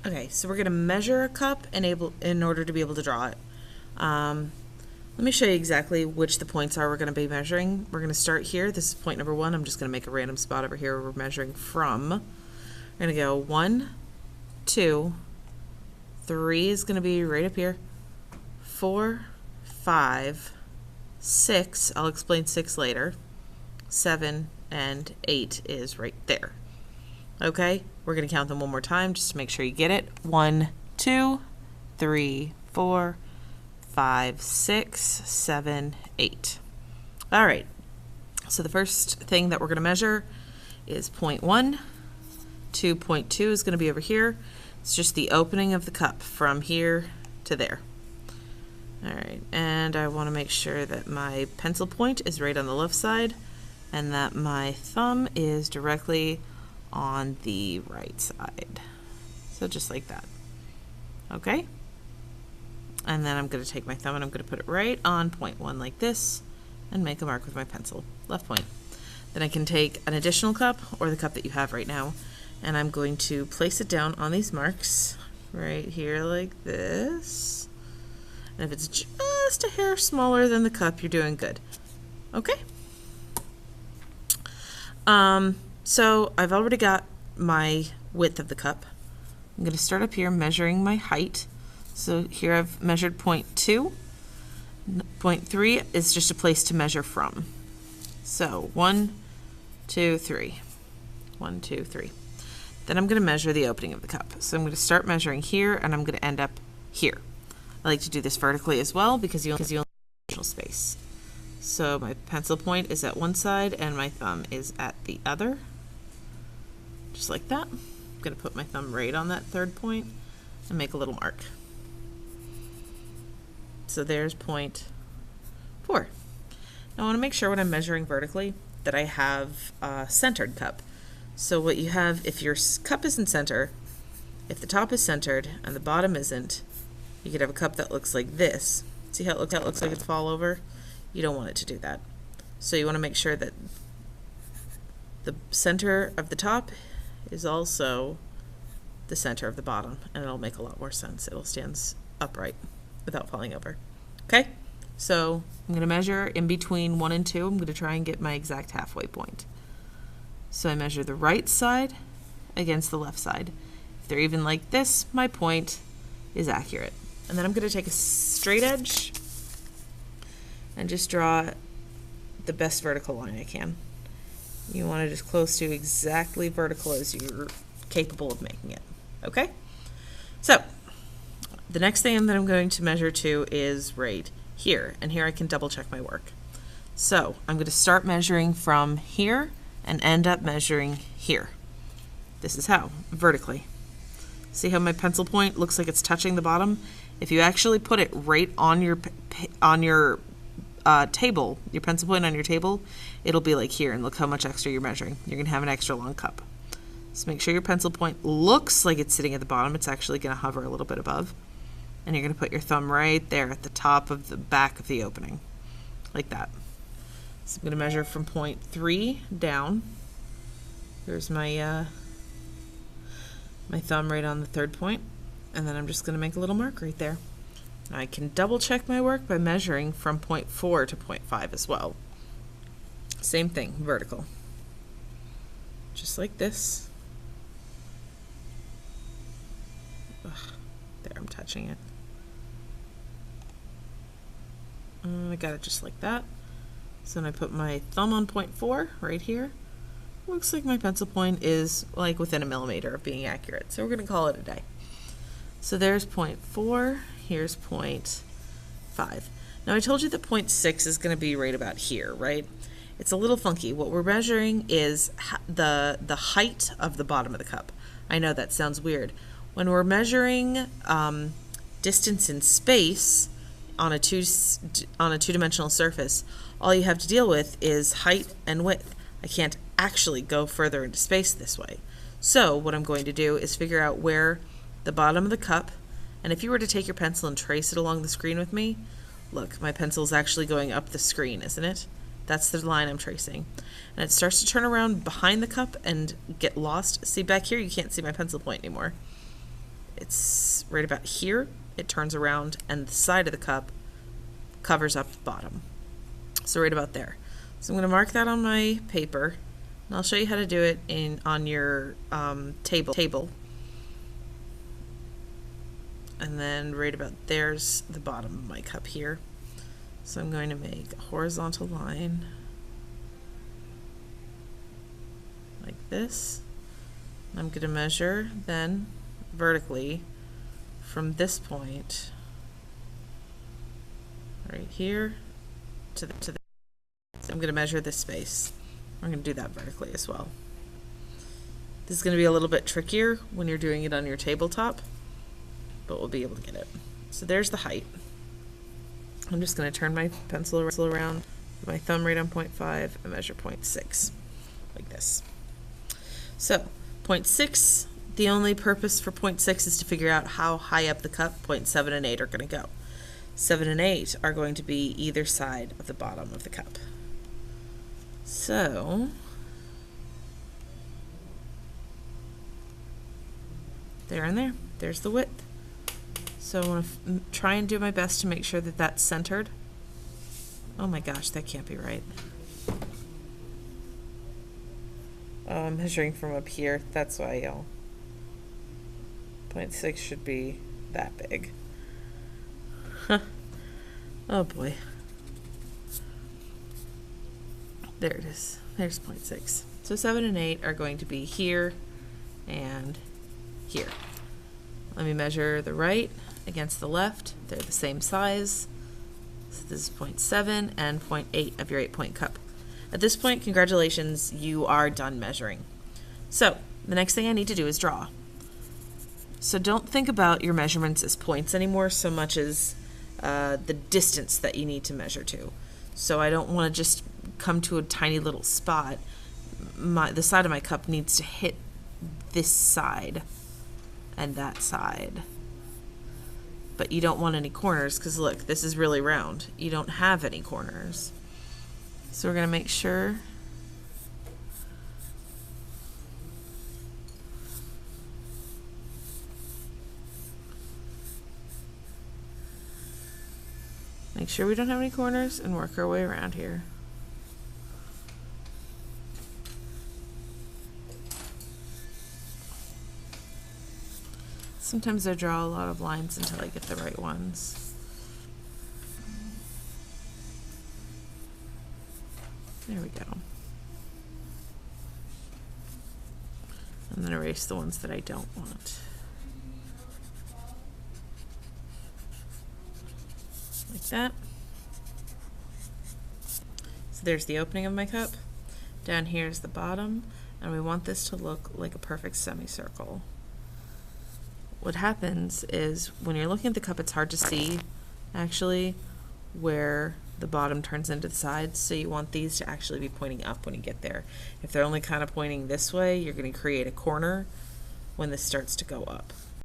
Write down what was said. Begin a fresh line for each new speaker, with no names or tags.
Okay, so we're going to measure a cup in order to be able to draw it. Let me show you exactly which the points are we're going to be measuring. We're going to start here. This is point number 1. I'm just going to make a random spot over here where we're measuring from. We're going to go 1, 2, 3 is going to be right up here, 4, 5, 6, I'll explain 6 later, 7, and 8 is right there. Okay, we're going to count them one more time just to make sure you get it. 1, 2, 3, 4, 5, 6, 7, 8. All right, so the first thing that we're going to measure is point 1. 2.2 is going to be over here. It's just the opening of the cup from here to there. All right, and I want to make sure that my pencil point is right on the left side and that my thumb is directly on the right side. So just like that. Okay? And then I'm going to take my thumb and I'm going to put it right on point 1 like this and make a mark with my pencil, left point. Then I can take an additional cup or the cup that you have right now, and I'm going to place it down on these marks right here like this. And if it's just a hair smaller than the cup, you're doing good. Okay? So I've already got my width of the cup. I'm going to start up here measuring my height. So here I've measured point 2. Point 3 is just a place to measure from. So 1, 2, 3. 1, 2, 3. Then I'm going to measure the opening of the cup. So I'm going to start measuring here and I'm going to end up here. I like to do this vertically as well because you only have additional space. So my pencil point is at one side and my thumb is at the other. Just like that. I'm going to put my thumb right on that third point and make a little mark. So there's point 4. Now I want to make sure when I'm measuring vertically that I have a centered cup. So what you have, if your cup isn't center, if the top is centered and the bottom isn't, you could have a cup that looks like this. See how it looks like it'd fall over? You don't want it to do that. So you want to make sure that the center of the top is also the center of the bottom, and it'll make a lot more sense. It'll stand upright without falling over. Okay? So I'm going to measure in between 1 and 2. I'm going to try and get my exact halfway point. So I measure the right side against the left side. If they're even like this, my point is accurate. And then I'm going to take a straight edge and just draw the best vertical line I can. You want it as close to exactly vertical as you're capable of making it. Okay? So the next thing that I'm going to measure to is right here. And here I can double check my work. So I'm going to start measuring from here and end up measuring here. This is how, vertically. See how my pencil point looks like it's touching the bottom? If you actually put it right on your table, your pencil point on your table, it'll be like here, and look how much extra you're measuring. You're going to have an extra long cup. So make sure your pencil point looks like it's sitting at the bottom. It's actually going to hover a little bit above. And you're going to put your thumb right there at the top of the back of the opening, like that. So I'm going to measure from point 3 down. There's my my thumb right on the third point, and then I'm just going to make a little mark right there. Now I can double check my work by measuring from point 4 to point 5 as well. Same thing, vertical. Just like this. Ugh, there, I'm touching it. I got it just like that. So then I put my thumb on point 4 right here. Looks like my pencil point is like within a millimeter of being accurate. So we're going to call it a day. So there's point 4, here's point 5. Now I told you that point 6 is going to be right about here, right? It's a little funky. What we're measuring is the height of the bottom of the cup. I know that sounds weird. When we're measuring distance in space on a two-dimensional surface, all you have to deal with is height and width. I can't actually go further into space this way. So what I'm going to do is figure out where the bottom of the cup, and if you were to take your pencil and trace it along the screen with me, look, my pencil is actually going up the screen, isn't it? That's the line I'm tracing. And it starts to turn around behind the cup and get lost. See, back here you can't see my pencil point anymore. it's right about here, it turns around and the side of the cup covers up the bottom. So right about there. So I'm going to mark that on my paper, and I'll show you how to do it on your table. And then right about there's the bottom of my cup here. So I'm going to make a horizontal line like this. I'm going to measure then vertically from this point right here to the so I'm going to measure this space. I'm going to do that vertically as well. This is going to be a little bit trickier when you're doing it on your tabletop, but we'll be able to get it. So there's the height. I'm just going to turn my pencil around, my thumb right on 0.5, and measure 0.6, like this. So 0.6, the only purpose for 0.6 is to figure out how high up the cup 0.7 and 8 are going to go. 7 and 8 are going to be either side of the bottom of the cup. So there and there, there's the width. So I want to try and do my best to make sure that that's centered. Oh my gosh, that can't be right. Oh, I'm measuring from up here. That's why, y'all. 0.6 should be that big. Huh. Oh boy. There it is. There's 0.6. So 7 and 8 are going to be here and here. Let me measure the right against the left. They're the same size. So this is 0.7 and 0.8 of your 8-point cup. At this point, congratulations, you are done measuring. So the next thing I need to do is draw. So don't think about your measurements as points anymore so much as the distance that you need to measure to. So I don't want to just come to a tiny little spot. The side of my cup needs to hit this side and that side. But you don't want any corners because look, this is really round. You don't have any corners. So we're going to make sure we don't have any corners and work our way around here. Sometimes I draw a lot of lines until I get the right ones. There we go. And then erase the ones that I don't want. Like that. So there's the opening of my cup. Down here is the bottom, and we want this to look like a perfect semicircle. What happens is when you're looking at the cup, it's hard to see actually where the bottom turns into the sides, so you want these to actually be pointing up when you get there. If they're only kind of pointing this way, you're going to create a corner when this starts to go up.